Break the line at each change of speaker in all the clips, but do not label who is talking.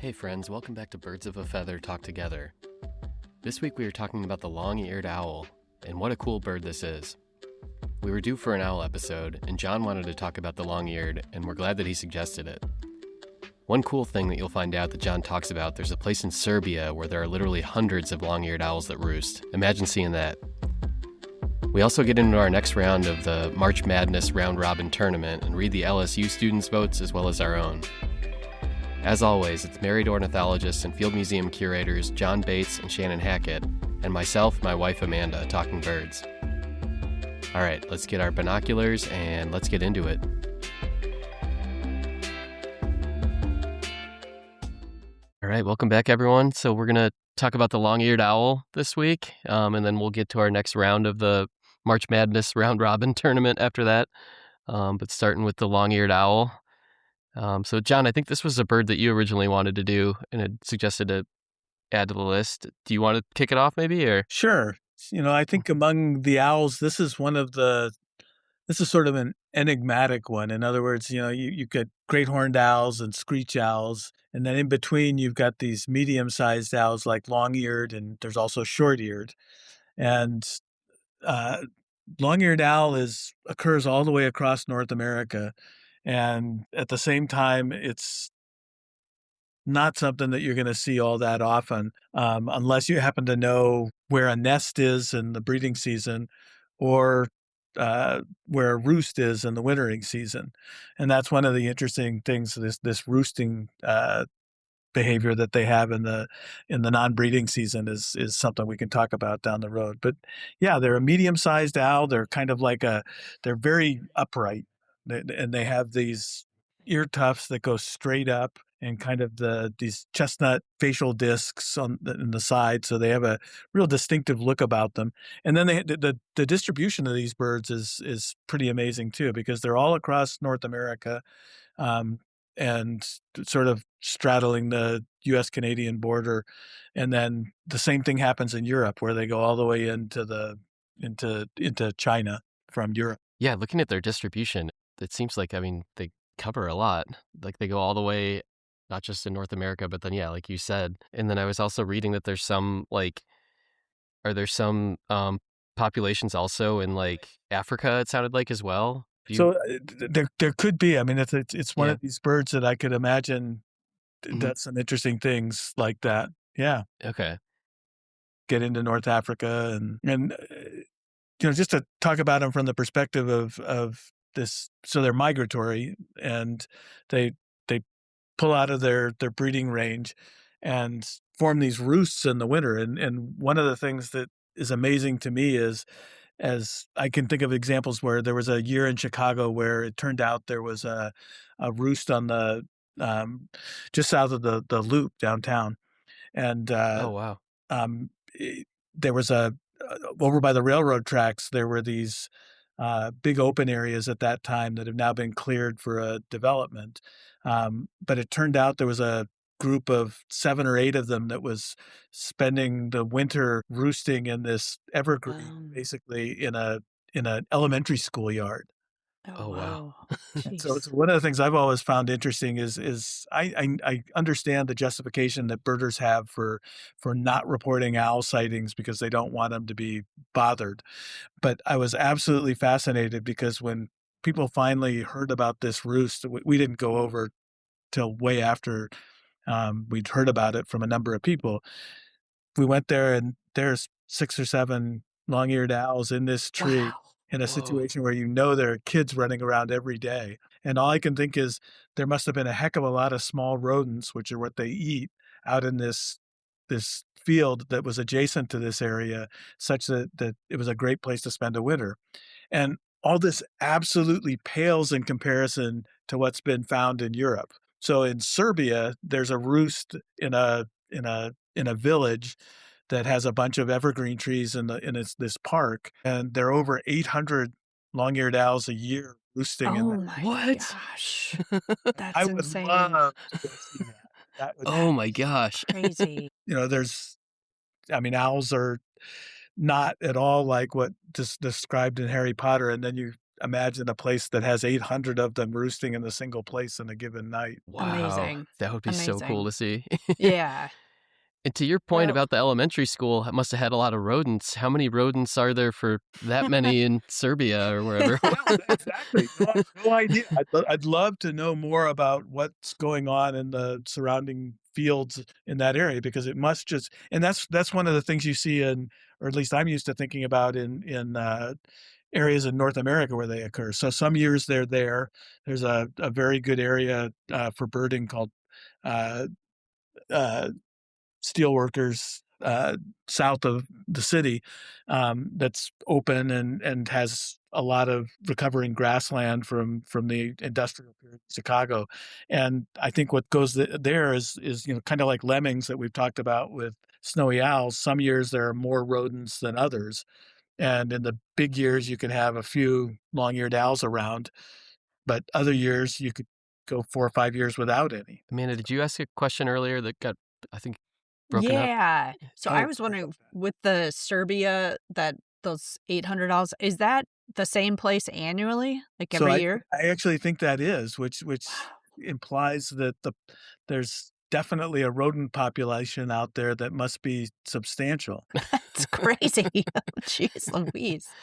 Hey friends, welcome back to Birds of a Feather Talk Together. This week we are talking about the long-eared owl, and what a cool bird this is. We were due for an owl episode, and John wanted to talk about the long-eared, and we're glad that he suggested it. One cool thing that you'll find out that John talks about, there's a place in Serbia where there are literally hundreds of long-eared owls that roost. Imagine seeing that. We also get into our next round of the March Madness round-robin tournament and read the LSU students' votes as well as our own. As always, it's married ornithologists and field museum curators John Bates and Shannon Hackett, and myself, my wife Amanda, talking birds. All right, let's get our binoculars and let's get into it. All right, welcome back everyone. So we're going to talk about the long-eared owl this week, and then we'll get to our next round of the March Madness round-robin tournament after that, but starting with the long-eared owl. So John, I think this was a bird that you originally wanted to do and had suggested to add to the list. Do you want to kick it off maybe, or?
Sure. I think among the owls, this is sort of an enigmatic one. In other words, you get great horned owls and screech owls. And then in between, you've got these medium-sized owls like long-eared, and there's also short-eared. And long-eared owl occurs all the way across North America. And at the same time, it's not something that you're going to see all that often, unless you happen to know where a nest is in the breeding season or where a roost is in the wintering season. And that's one of the interesting things, this roosting behavior that they have in the non-breeding season is something we can talk about down the road. But yeah, they're a medium-sized owl. They're kind of they're very upright. And they have these ear tufts that go straight up and kind of these chestnut facial discs in the side. So they have a real distinctive look about them. And then the distribution of these birds is pretty amazing too, because they're all across North America, and sort of straddling the U.S.-Canadian border. And then the same thing happens in Europe, where they go all the way into China from Europe.
Yeah, looking at their distribution, it seems like, they cover a lot. Like they go all the way, not just in North America, but then, yeah, like you said. And then I was also reading that there's some, are there some populations also in Africa, it sounded like, as well?
So there could be. It's one of these birds that I could imagine does some interesting things like that. Yeah.
Okay.
Get into North Africa and just to talk about them from the perspective of this. So they're migratory and they pull out of their breeding range and form these roosts in the winter. And one of the things that is amazing to me is, as I can think of examples where there was a year in Chicago where it turned out there was a roost on the just south of the Loop downtown, and
oh wow,
there was over by the railroad tracks. There were these big open areas at that time that have now been cleared for a development, but it turned out there was a group of 7 or 8 of them that was spending the winter roosting in this evergreen, basically in an elementary school yard.
Oh wow.
So it's one of the things I've always found interesting is I understand the justification that birders have for not reporting owl sightings because they don't want them to be bothered. But I was absolutely fascinated because when people finally heard about this roost, we didn't go over till way after we'd heard about it from a number of people. We went there and there's 6 or 7 long-eared owls in this tree.
Wow.
In a situation where there are kids running around every day. And all I can think is there must have been a heck of a lot of small rodents, which are what they eat, out in this field that was adjacent to this area, such that it was a great place to spend a winter. And all this absolutely pales in comparison to what's been found in Europe. So in Serbia, there's a roost in a village that has a bunch of evergreen trees in this park, and there are over 800 long-eared owls a year roosting.
Oh my gosh, that's insane!
I would love to see that.
Oh my gosh,
crazy!
Owls are not at all like what described in Harry Potter, and then imagine a place that has 800 of them roosting in a single place in a given night.
Wow,
Amazing.
that would be so cool
Amazing.
to see.
Yeah.
And to your point
Well,
about the elementary school, it must have had a lot of rodents. How many rodents are there for that many in Serbia or wherever it
Yeah,
was?
exactly. No, I have no idea. I'd love to know more about what's going on in the surrounding fields in that area because it must just and that's one of the things you see in, or at least I'm used to thinking about in areas in North America where they occur. So some years they're there. There's a very good area for birding called uh, uh, steelworkers south of the city that's open and has a lot of recovering grassland from the industrial period of Chicago. And I think what goes there is kind of like lemmings that we've talked about with snowy owls. Some years there are more rodents than others, and in the big years you can have a few long-eared owls around, but other years you could go 4 or 5 years without any.
Amanda, did you ask a question earlier that got, I think, broken up?
yeah. So I
Oh,
was
sorry
wondering
about that.
with the Serbia that those $800, is that the same place annually? Like
So
every
I
year?
I actually think that is, which
Wow.
implies that there's definitely a rodent population out there that must be substantial.
That's crazy. Jeez Louise.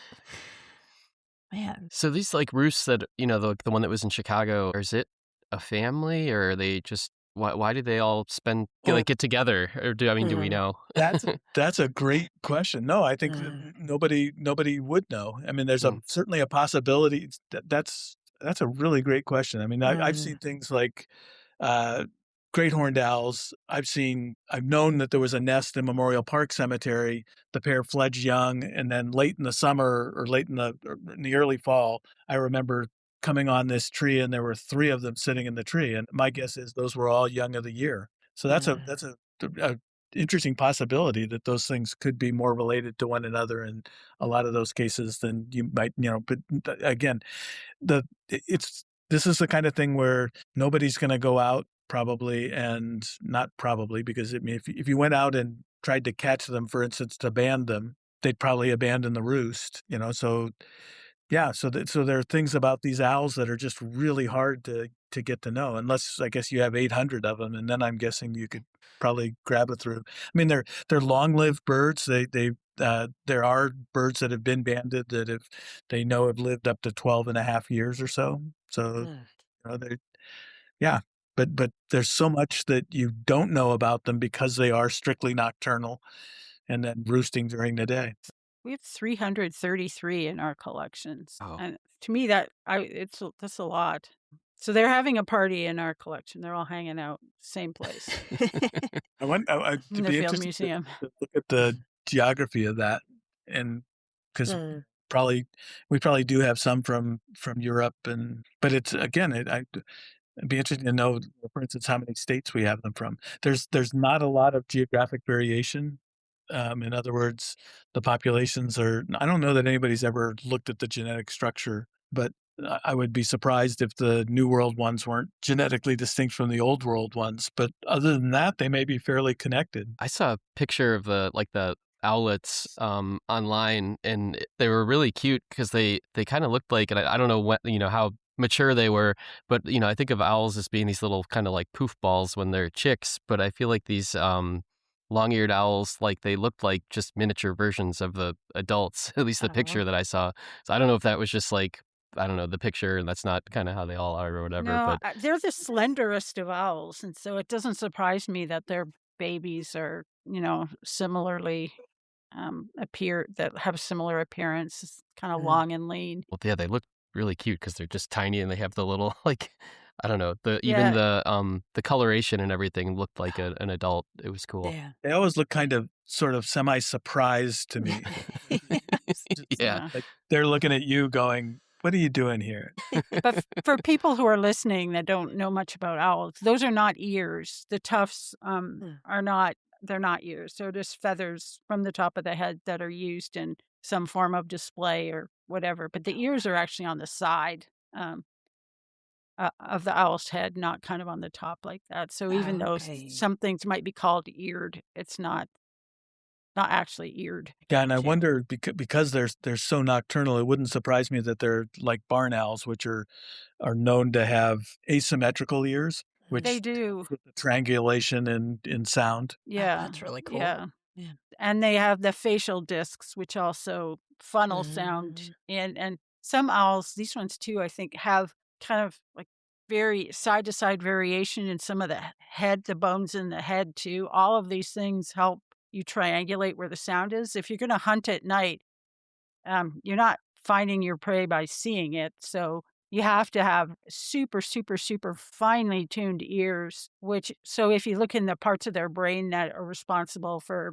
Man.
So these like roosts that, the one that was in Chicago, is it a family or are they just, why do they all
Oh,
get together? Or do we
Mm,
know?
that's a great question. No, I think that
mm,
nobody would know. I mean, there's
Hmm.
certainly a possibility. That's a really great question. I mean, I've
mm.
seen things like uh, great horned owls. I've known that there was a nest in Memorial Park Cemetery. The pair fledged young, and then late in the summer or in the early fall, I remember coming on this tree, and there were three of them sitting in the tree. And my guess is those were all young of the year. So
Mm.
a interesting possibility that those things could be more related to one another in a lot of those cases than you might, but again, it's this is the kind of thing where nobody's going to go out probably, and not probably, because I mean, if you went out and tried to catch them, for instance, to band them, they'd probably abandon the roost. So yeah, so there are things about these owls that are just really hard to get to know, unless I guess you have 800 of them, and then I'm guessing you could probably grab it through. I mean, they're long-lived birds. There are birds that have been banded that have lived up to 12 and a half years or so. So,
Mm.
they yeah, but there's so much that you don't know about them because they are strictly nocturnal and then roosting during the day.
We have 333 in our collections,
Oh.
and to me, that's a lot. So they're having a party in our collection. They're all hanging out same place
I want
in
to
the
be
Field
interested
Museum.
to look at the geography of that, and because
Mm.
probably we probably do have some from Europe, and but it's again, it'd be interesting to know, for instance, how many states we have them from. There's not a lot of geographic variation. In other words, the populations are. I don't know that anybody's ever looked at the genetic structure, but I would be surprised if the New World ones weren't genetically distinct from the Old World ones. But other than that, they may be fairly connected.
I saw a picture of the owlets online, and they were really cute because they kind of looked like, and I don't know what how mature they were, but I think of owls as being these little kind of like poof balls when they're chicks, but I feel like these long-eared owls, like they looked like just miniature versions of the adults, at least the
Oh.
picture that I saw. So I don't know if that was just like, I don't know, the picture, and that's not kind of how they all are or whatever,
No,
but
they're the slenderest of owls, and so it doesn't surprise me that their babies are, similarly that have similar appearance, kind of
Mm.
long and lean.
well, yeah, they look really cute because they're just tiny and they have the little like, I don't know, even
Yeah,
the coloration and everything looked like an adult. It was cool.
Yeah.
They always look kind of sort of semi-surprised to me. Just
Yeah.
yeah.
like they're looking at you going, "What are you doing here?"
But for people who are listening that don't know much about owls, those are not ears. The tufts
Mm.
are not. They're not ears. They're just feathers from the top of the head that are used in some form of display or whatever. But the ears are actually on the side of the owl's head, not kind of on the top like that. So even though
Okay.
some things might be called eared, it's not. not actually eared.
Yeah, and I
too.
wonder because they're so nocturnal, it wouldn't surprise me that they're like barn owls, which are known to have asymmetrical ears,
They
which
do.
helps with the triangulation in sound.
Yeah.
That's really cool.
Yeah.
Yeah.
And they have the facial discs, which also funnel sound in. And some owls, these ones too, I think, have kind of like very side to side variation in some of the head, the bones in the head too. All of these things help you triangulate where the sound is. If you're going to hunt at night, you're not finding your prey by seeing it. So you have to have super, super, super finely tuned ears, so if you look in the parts of their brain that are responsible for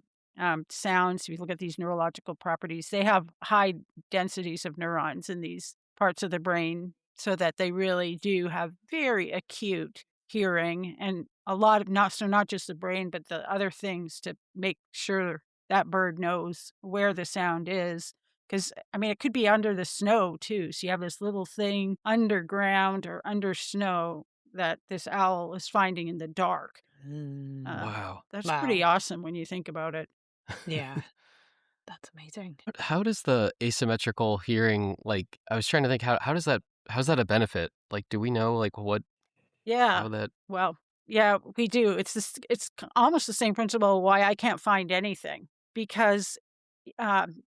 sounds, if you look at these neurological properties, they have high densities of neurons in these parts of the brain so that they really do have very acute hearing and a lot of not just the brain, but the other things to make sure that bird knows where the sound is. Because, I mean, it could be under the snow, too. So you have this little thing underground or under snow that this owl is finding in the dark.
Wow.
That's
Wow.
pretty awesome when you think about it.
Yeah. That's amazing.
How does the asymmetrical hearing, like, I was trying to think, how's that a benefit? Like, do we know, like,
Yeah.
how that,
Well, yeah, we do. It's almost the same principle why I can't find anything. Because um,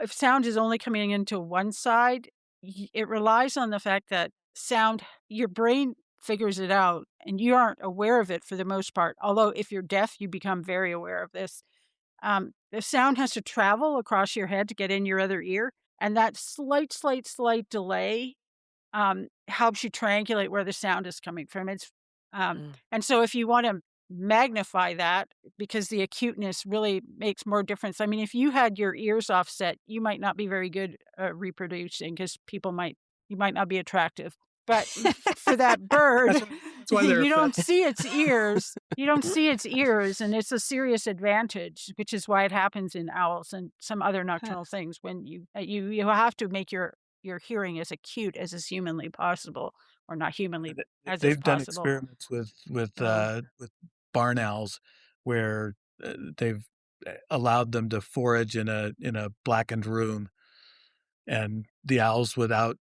if sound is only coming into one side, it relies on the fact that sound, your brain figures it out and you aren't aware of it for the most part. Although if you're deaf, you become very aware of this. The sound has to travel across your head to get in your other ear. And that slight delay helps you triangulate where the sound is coming from. And so if you want to magnify that, because the acuteness really makes more difference. I mean, if you had your ears offset, you might not be very good at reproducing because you might not be attractive. But for that bird,
That's why they're
you don't
affected.
see its ears. You don't see its ears, and it's a serious advantage, which is why it happens in owls and some other nocturnal things. When you have to make your hearing as acute as is humanly possible, or not humanly as is
They've done
possible.
experiments with
So-
with barn owls where they've allowed them to forage in a blackened room, and the owls without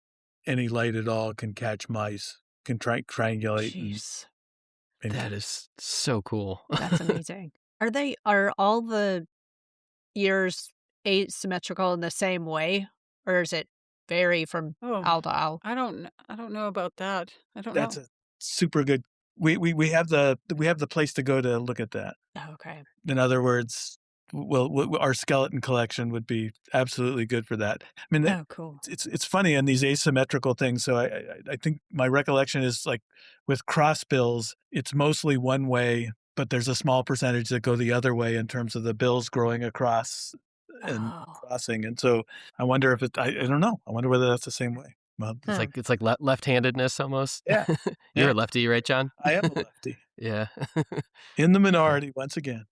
any light at all can catch mice, can triangulate.
Jeez.
that is so cool.
That's amazing. Are all the ears asymmetrical in the same way? Or does it vary from owl to owl?
I don't know about that. I don't
That's
know.
a super good. We have the place to go to look at that.
Oh, okay.
In other words, our skeleton collection would be absolutely good for that. I mean,
Oh, cool.
it's funny in these asymmetrical things. So I think my recollection is like with crossbills, it's mostly one way, but there's a small percentage that go the other way in terms of the bills growing across and
Oh.
crossing. And so I wonder if I don't know. I wonder whether that's the same way. Well,
It's like left-handedness almost.
yeah.
You're
Yeah.
a lefty, right, John?
I am a lefty.
Yeah.
In the minority once again.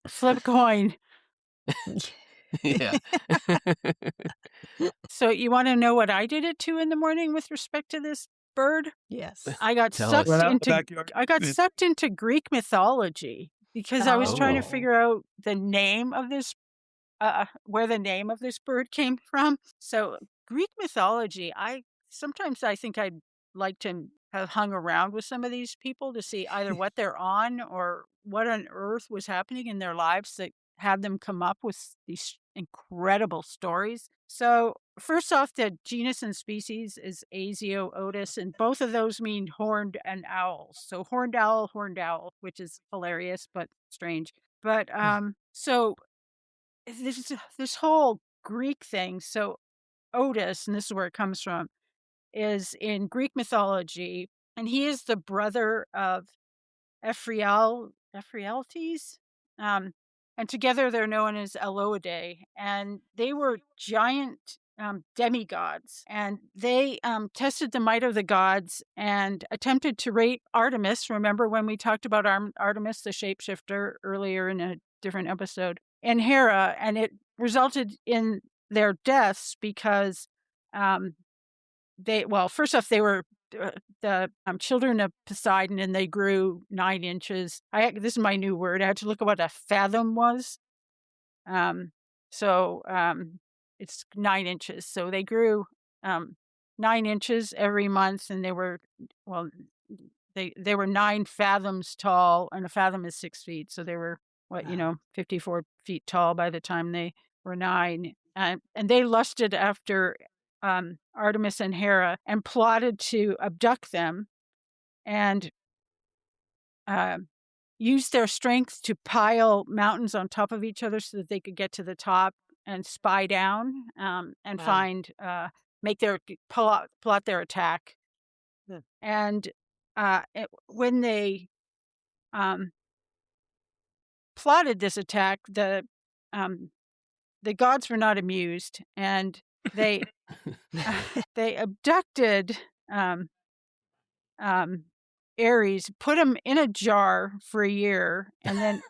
Flip coin.
Yeah.
So you want to know what I did at 2 a.m. with respect to this bird?
Yes.
I got
Tell
sucked
us.
Went out in the
into
backyard.
I got sucked into Greek mythology because I was trying to
Oh.
figure out the name of this where the name of this bird came from. So Greek mythology, sometimes I think I'd like to have hung around with some of these people to see either what they're on or what on earth was happening in their lives that had them come up with these incredible stories. So first off, the genus and species is Asio otis, and both of those mean horned and owls. So horned owl, which is hilarious but strange. But so this whole Greek thing. So Otis, and this is where it comes from, is in Greek mythology, and he is the brother of Ephraites. Um, and together they're known as Eloidae, and they were giant demigods, and they tested the might of the gods and attempted to rape Artemis. Remember when we talked about Artemis, the shapeshifter, earlier in a different episode, and Hera, and it resulted in their deaths because first off, they were the children of Poseidon, and they grew 9 inches. This is my new word. I had to look at what a fathom was. So it's 9 inches. So they grew 9 inches every month, and they were they were 9 fathoms tall, and a fathom is 6 feet. So they were 54 feet tall by the time they were 9. And they lusted after Artemis and Hera and plotted to abduct them and use their strength to pile mountains on top of each other so that they could get to the top and spy down and find, plot their attack.
Hmm.
And when they plotted this attack, the gods were not amused, and they they abducted Ares, put him in a jar for a year, and then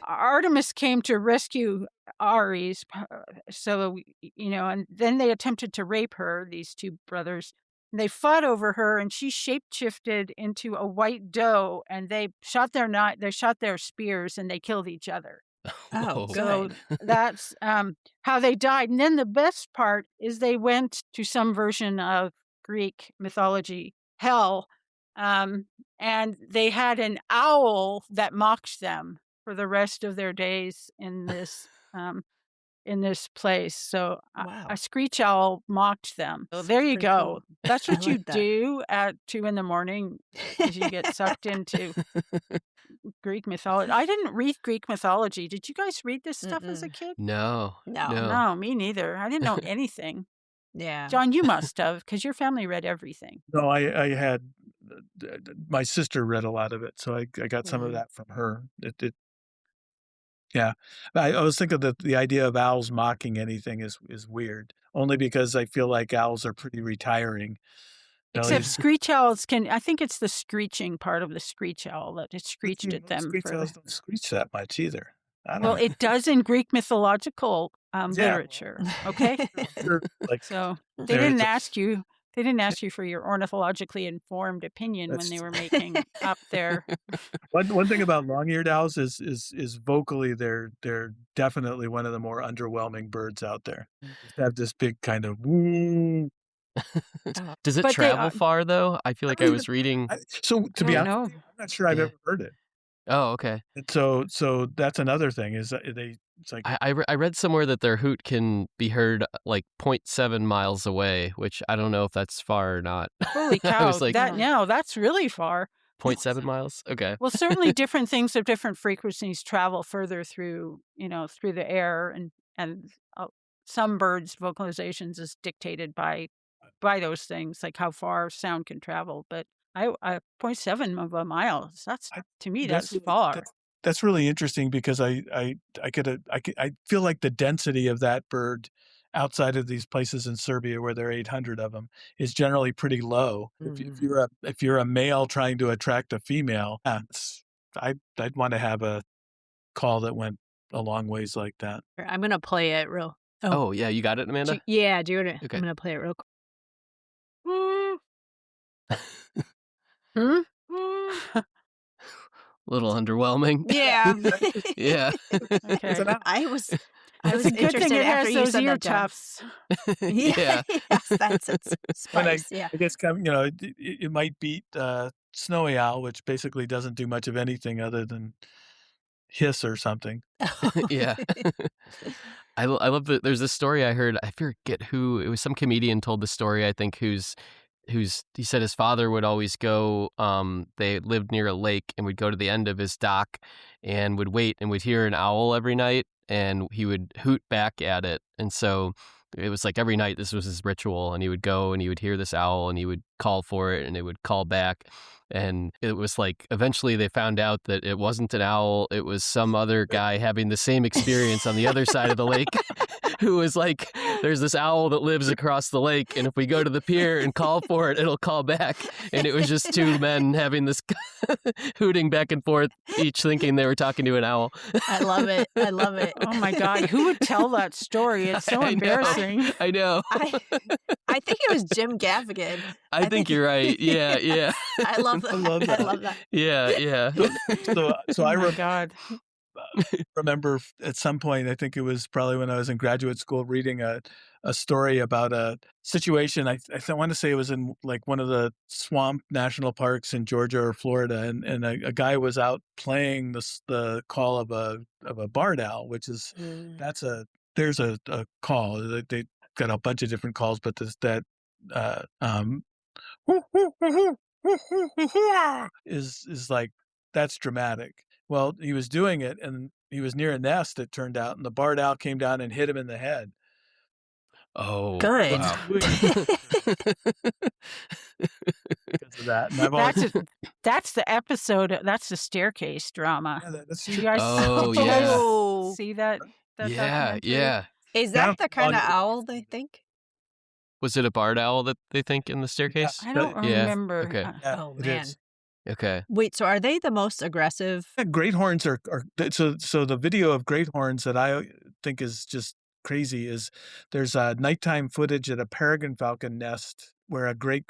Artemis came to rescue Ares. So and then they attempted to rape her, these 2 brothers. And they fought over her, and she shapeshifted into a white doe, and they shot their spears, and they killed each other.
Oh,
So
good.
that's how they died. And then the best part is they went to some version of Greek mythology, hell, and they had an owl that mocked them for the rest of their days in this place. So
Wow.
a screech owl mocked them. So there you
Pretty
go.
cool.
That's
I
what you
like that.
do at 2 a.m. as you get sucked into Greek mythology. I didn't read Greek mythology. Did you guys read this stuff as a kid?
No.
No, me neither. I didn't know anything.
Yeah.
John, you must have, because your family read everything.
No, I had my sister read a lot of it, so I got some of
Mm.
that from her. Yeah, I was thinking that the idea of owls mocking anything is weird, only because I feel like owls are pretty retiring.
Except screech owls I think it's the screeching part of the screech owl that it screeched at them.
Screech owls don't screech that much either. I don't
Well,
know.
it does in Greek mythological literature. Okay,
Sure, like
so they
there
didn't
is a-
ask you. They didn't ask you for your ornithologically informed opinion when
That's-
they were making up their.
One thing about long-eared owls is vocally they're definitely one of the more underwhelming birds out there. They have this big kind of woo.
Does it
But they
travel
are-
far, though? I feel like I was reading.
So to be
don't
honest,
know.
with you, I'm not sure I've
Yeah.
ever heard it.
Oh, okay.
And so that's another thing is that it's like
I read somewhere that their hoot can be heard like 0.7 miles away, which I don't know if that's far or not.
Holy
I
cow!
was like,
That's really far.
0.7 miles? Okay.
Well, certainly different things of different frequencies travel further through the air, and some birds' vocalizations is dictated by those things, like how far sound can travel. But 0.7 of a mile, to me, that's
really-
far.
That's really interesting because I feel like the density of that bird outside of these places in Serbia where there are 800 of them is generally pretty low. If you're a male trying to attract a female, I'd want to have a call that went a long ways like that.
I'm gonna play it real.
Oh, yeah, you got it, Amanda?
Yeah, do it.
Okay.
I'm gonna play it real quick.
Hmm?
A little underwhelming.
Yeah.
Yeah.
Okay.
I was
It's a good thing
interested
it
after
has
you
those
said
ear
that, John.
tufts.
Yeah.
Yes, that's its
And
spice. Yeah.
I guess it might beat snowy owl, which basically doesn't do much of anything other than hiss or something.
Yeah. I love that there's this story I heard. I forget who. It was some comedian told the story, I think, who's he said his father would always go, they lived near a lake and would go to the end of his dock and would wait and would hear an owl every night and he would hoot back at it. And so it was like every night this was his ritual, and he would go and he would hear this owl and he would call for it and it would call back. And it was like eventually they found out that it wasn't an owl. It was some other guy having the same experience on the other side of the lake who was like there's this owl that lives across the lake, and if we go to the pier and call for it, it'll call back. And it was just two men having this hooting back and forth, each thinking they were talking to an owl.
I love it. I love it.
Oh my God. Who would tell that story? It's so embarrassing.
I know.
I think it was Jim Gaffigan.
I think you're right. Yeah.
I love that.
I love that.
I love that.
Yeah.
So I
God.
remember at some point, I think it was probably when I was in graduate school, reading a story about a situation. I want to say it was in like one of the swamp national parks in Georgia or Florida, and a guy was out playing the call of a barred owl, which is there's a call. They got a bunch of different calls, but there's that is like, that's dramatic. Well, he was doing it, and he was near a nest, it turned out, and the barred owl came down and hit him in the head.
Oh,
good.
Wow.
Because of that. And
that's the episode. That's the staircase drama.
Yeah, that's
Do
true.
you guys
Oh.
see that?
Yeah.
Is that the kind of owl they think?
Was it a barred owl that they think in the staircase?
I don't
Yeah.
remember.
Okay.
Yeah,
Oh,
it
man.
is.
Okay.
Wait, so are they the most aggressive?
Yeah, great horns are so the video of great horns that I think is just crazy is there's nighttime footage at a peregrine falcon nest where a great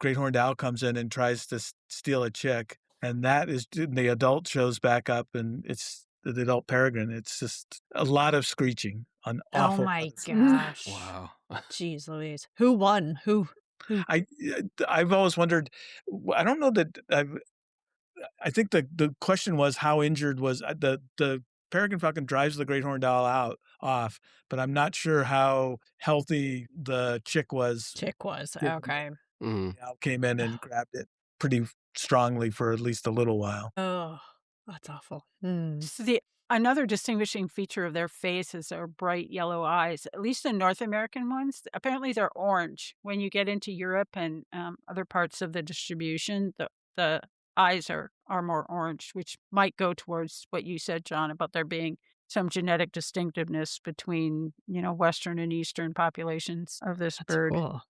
horned owl comes in and tries to steal a chick, and that is the adult shows back up, and it's the adult peregrine. It's just a lot of screeching. An awful.
Oh my gosh.
Wow.
Jeez Louise. Who won? Who?
I've always wondered. I don't know that I think the question was how injured was the peregrine falcon drives the great horned owl off, but I'm not sure how healthy the chick was.
Okay.
The owl came in and grabbed it pretty strongly for at least a little while.
Oh, that's awful.
So another distinguishing feature of their face is their bright yellow eyes. At least the North American ones, apparently they're orange. When you get into Europe and other parts of the distribution, the eyes are more orange, which might go towards what you said, John, about there being some genetic distinctiveness between, Western and Eastern populations of this bird.
Cool.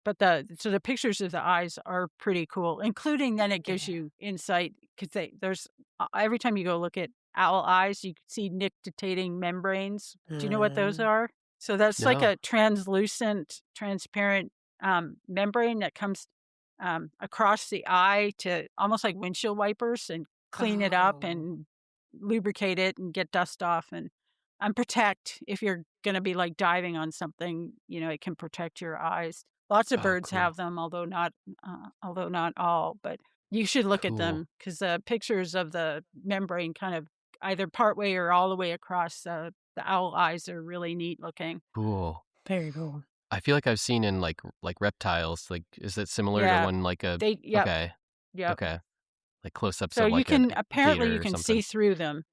But the pictures of the eyes are pretty cool, including then it gives you insight because there's every time you go look at owl eyes, you can see nictitating membranes. Do you know what those are? So that's like
No.
a translucent, transparent membrane that comes across the eye to almost like windshield wipers and clean it up and lubricate it and get dust off and protect if you're going to be like diving on something, it can protect your eyes. Lots of birds
cool.
have them, although not all, but you should look at them because the pictures of the membrane kind of either partway or all the way across the owl eyes are really neat looking.
Cool.
Very cool.
I feel like I've seen in like reptiles. Like, is it similar
Yeah.
to one like a?
Yep.
Okay.
Yep.
Okay. Like close-ups.
So
of
you
like
can
a
apparently
gator
you
or
can
something.
see through them.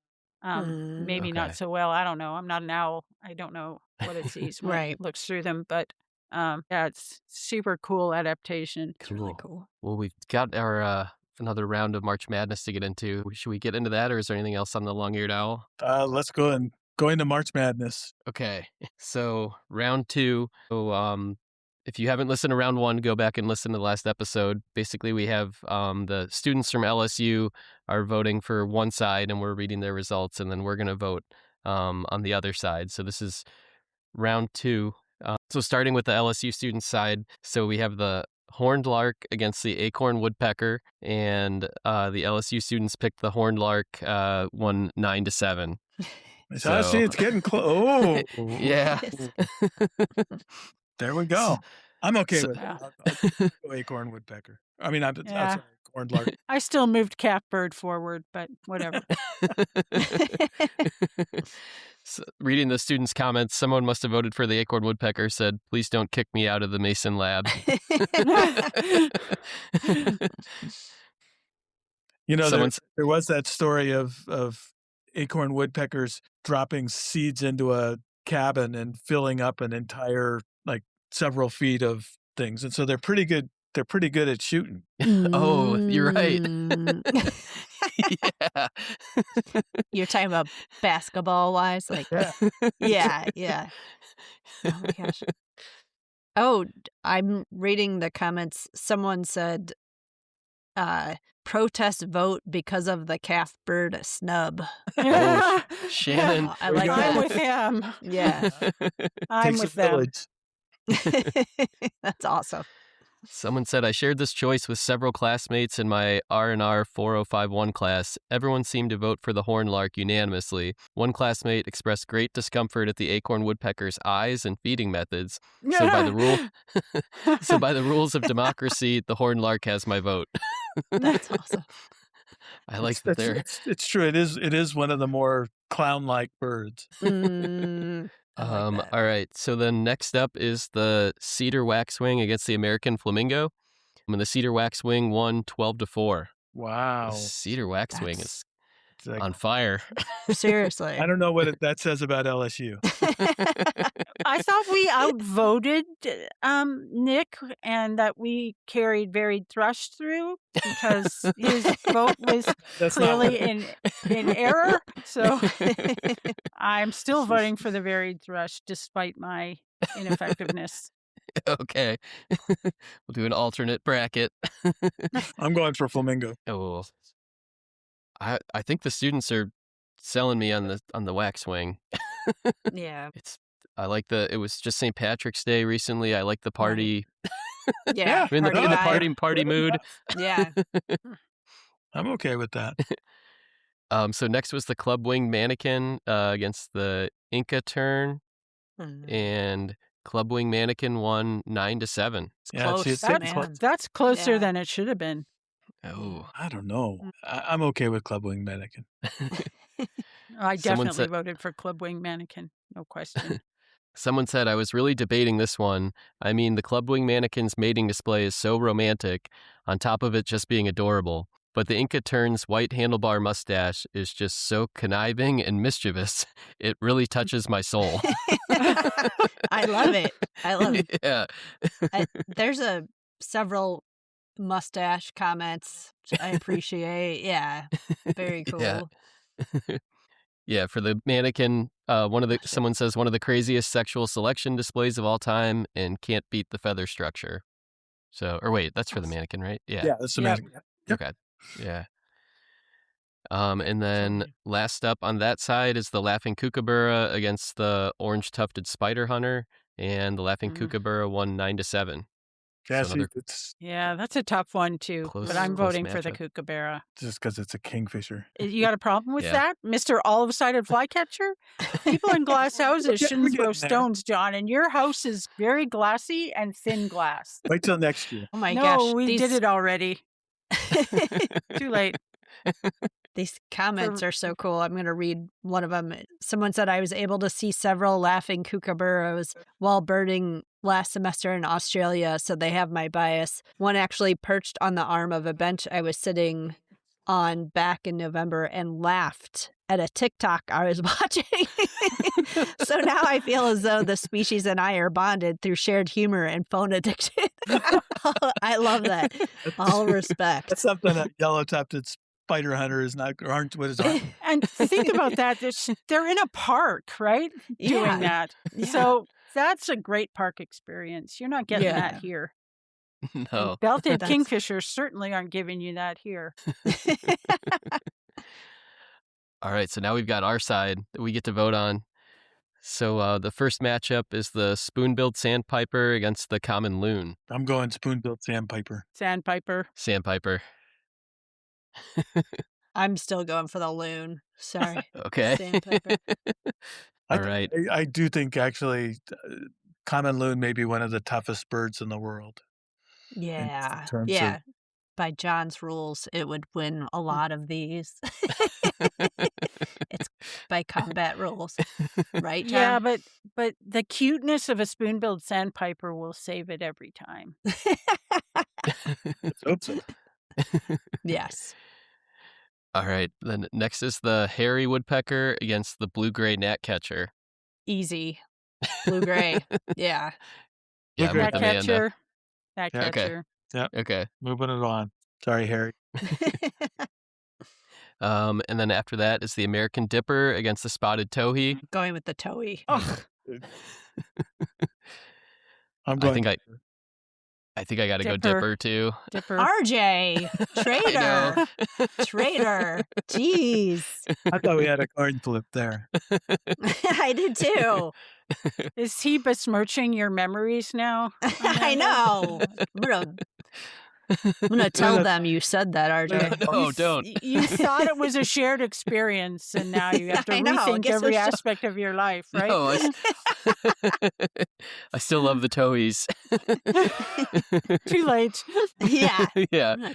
Maybe
Okay.
not so well. I don't know. I'm not an owl. I don't know what it sees when
Right.
it looks through them, but yeah, it's super cool adaptation.
It's really cool.
Well, we've got our another round of March Madness to get into. Should we get into that, or is there anything else on the long-eared owl?
Let's go into March Madness.
Okay, so round 2. So, if you haven't listened to round 1, go back and listen to the last episode. Basically, we have the students from LSU are voting for one side, and we're reading their results, and then we're going to vote on the other side. So this is round 2. So starting with the LSU student side, so we have the horned lark against the acorn woodpecker, and the LSU students picked the horned lark, won 9-7.
So, see, it's getting close. Oh,
Yeah.
there we go. I'm okay with it.
Yeah.
I'll go acorn woodpecker. I mean, I'm sorry, horned lark.
I still moved catbird forward, but whatever.
So, reading the students' comments, someone must have voted for the acorn woodpecker, said, "Please don't kick me out of the Mason lab."
There was that story of acorn woodpeckers dropping seeds into a cabin and filling up an entire, like, several feet of things. And so they're pretty good. They're pretty good at shooting.
Oh, you're right. Yeah.
You're talking about basketball-wise? Like, yeah. Oh my gosh. Oh, I'm reading the comments. Someone said, protest vote because of the calf bird snub.
Oh, Shannon.
I like
I'm
that.
with him.
Yeah.
I'm
Takes
with
a
them.
village.
That's awesome.
Someone said, I shared this choice with several classmates in my R&R 4051 class. Everyone seemed to vote for the horned lark unanimously. One classmate expressed great discomfort at the acorn woodpecker's eyes and feeding methods. So by the rules of democracy, the horned lark has my vote.
That's awesome.
I like that they're...
It's true. It is one of the more clown-like birds.
I like that.
All right. So then next up is the cedar waxwing against the American flamingo. And the cedar waxwing won 12-4.
Wow.
The cedar waxwing is
It's like-
on fire.
Seriously.
I don't know what that says about LSU.
I thought we outvoted Nick and that we carried varied thrush through because his vote was
That's not
clearly in error. So I'm still voting for the varied thrush despite my ineffectiveness.
Okay. We'll do an alternate bracket.
I'm going for flamingo.
Oh. I think the students are selling me on the waxwing.
Yeah.
I like it was just St. Patrick's Day recently. I like the party.
Yeah.
I'm in the
vibe.
party mood.
Yeah.
I'm okay with that.
So next was the club wing mannequin against the Inca tern, and club wing mannequin won 9-7.
Yeah,
Close,
see, it's
man.
That's closer
Yeah.
than it should have been.
Oh.
I don't know. I'm okay with club wing mannequin.
I
Someone
definitely
said-
voted for club wing mannequin. No question.
Someone said, I was really debating this one. I mean, the club wing mannequin's mating display is so romantic, on top of it just being adorable. But the Inca tern's white handlebar mustache is just so conniving and mischievous. It really touches my soul.
I love it. I love it.
Yeah.
There's several mustache comments which I appreciate. Yeah. Very cool.
Yeah. Yeah, for the mannequin, someone says one of the craziest sexual selection displays of all time and can't beat the feather structure. So, or wait, that's for the mannequin, right? Yeah.
That's the
Yep.
mannequin. Yep.
Okay. Yeah. And then last up on that side is the laughing kookaburra against the orange tufted spider hunter, and the laughing kookaburra won 9-7.
Yeah,
So
see,
another
it's
Yeah, that's a tough one too. But I'm
close
voting for the
matchup.
kookaburra.
just because it's a kingfisher.
You got a problem with
Yeah.
that, Mr. Olive-sided flycatcher? People in glass houses
We're
shouldn't
getting
throw
there.
stones, John. And your house is very glassy and thin glass.
Wait till next year.
Oh my
No,
gosh.
we did it already. Too late.
These comments are so cool. I'm going to read one of them. Someone said, I was able to see several laughing kookaburras while birding last semester in Australia, so they have my bias. One actually perched on the arm of a bench I was sitting on back in November and laughed at a TikTok I was watching. So now I feel as though the species and I are bonded through shared humor and phone addiction. I love that. All respect.
That's something that yellow-tufted spider hunter is not, or aren't, what is it?
And think about that. They're in a park, right?
Yeah.
Doing that.
Yeah.
So that's a great park experience. You're not getting
Yeah.
that here.
No.
Belted
That's-
kingfishers certainly aren't giving you that here.
All right, so now we've got our side that we get to vote on. So the first matchup is the spoon-billed sandpiper against the common loon.
I'm going spoon-billed sandpiper.
Sandpiper.
Sandpiper.
I'm still going for the loon. Sorry.
Okay.
Sandpiper.
All right.
I do think actually common loon may be one of the toughest birds in the world.
Yeah.
terms
Yeah.
of-
By John's rules, it would win a lot of these. It's by combat rules, right, John?
Yeah, but the cuteness of a spoon-billed sandpiper will save it every time.
Let's hope so.
Yes.
All right. Then next is the hairy woodpecker against the blue-gray gnatcatcher.
Easy. Blue gray. Yeah.
Yeah, I'm
Blue-gray
with Amanda.
Catcher. That
Yeah,
catcher.
Okay.
Moving it on. Sorry, Harry.
And then after that is the American dipper against the spotted towhee.
Going with the towhee.
Oh,
I'm going.
I think I got to go
Dipper.
dipper too.
dipper.
RJ,
I
traitor. Jeez.
I thought we had a coin flip there.
I did too.
Is he besmirching your memories now?
I know. I'm gonna tell them you said that, RJ.
No, don't.
You thought it was a shared experience, and now you have to
I know, I
rethink
guess
every
it's just-
aspect of your life, right?
No, I still love the towhees.
Too late.
Yeah.
Yeah.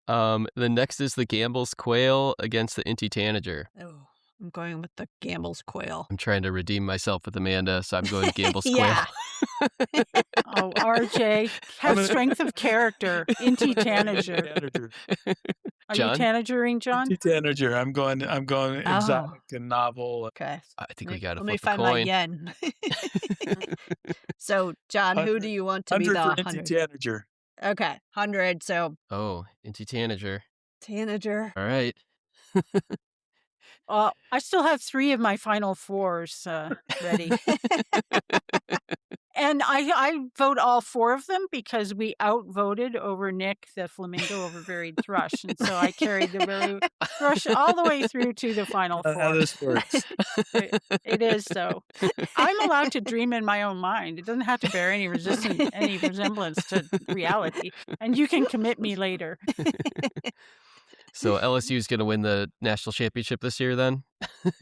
The next is the Gamble's quail against the Inti tanager.
Oh, I'm going with the Gamble's quail.
I'm trying to redeem myself with Amanda, so I'm going Gamble's
Yeah.
quail.
Oh, RJ, have strength of character. Inti tanager.
Tanager.
Are
John?
you tanagering, John?
Tanager. I'm going exotic and novel.
Okay.
I think we got to
Let me
flip a
find my
coin.
yen. So, John, who do you want to be
100
the
for
100?
Tanager.
Okay, 100. So,
Oh, Inti tanager.
tanager.
All right.
I still have 3 of my final 4s ready. And I vote all 4 of them because we outvoted over Nick, the flamingo over varied thrush. And so I carried the varied thrush all the way through to the final 4.
How this works.
It is so. I'm allowed to dream in my own mind. It doesn't have to bear any resemblance to reality. And you can commit me later.
So LSU is going to win the national championship this year then?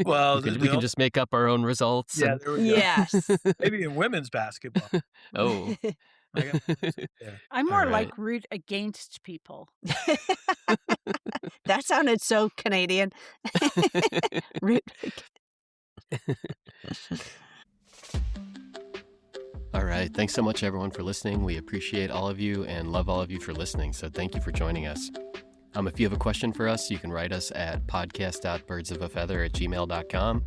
Well,
we can just make up our own results.
Yeah,
and-
there we go.
Yes.
Maybe in women's basketball.
Oh.
I got- yeah.
I'm more
All right.
like root against people.
That sounded so Canadian.
All right. Thanks so much, everyone, for listening. We appreciate all of you and love all of you for listening. So thank you for joining us. If you have a question for us, you can write us at podcast.birdsofafeather@gmail.com.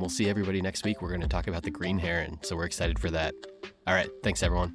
We'll see everybody next week. We're going to talk about the green heron. So we're excited for that. All right. Thanks, everyone.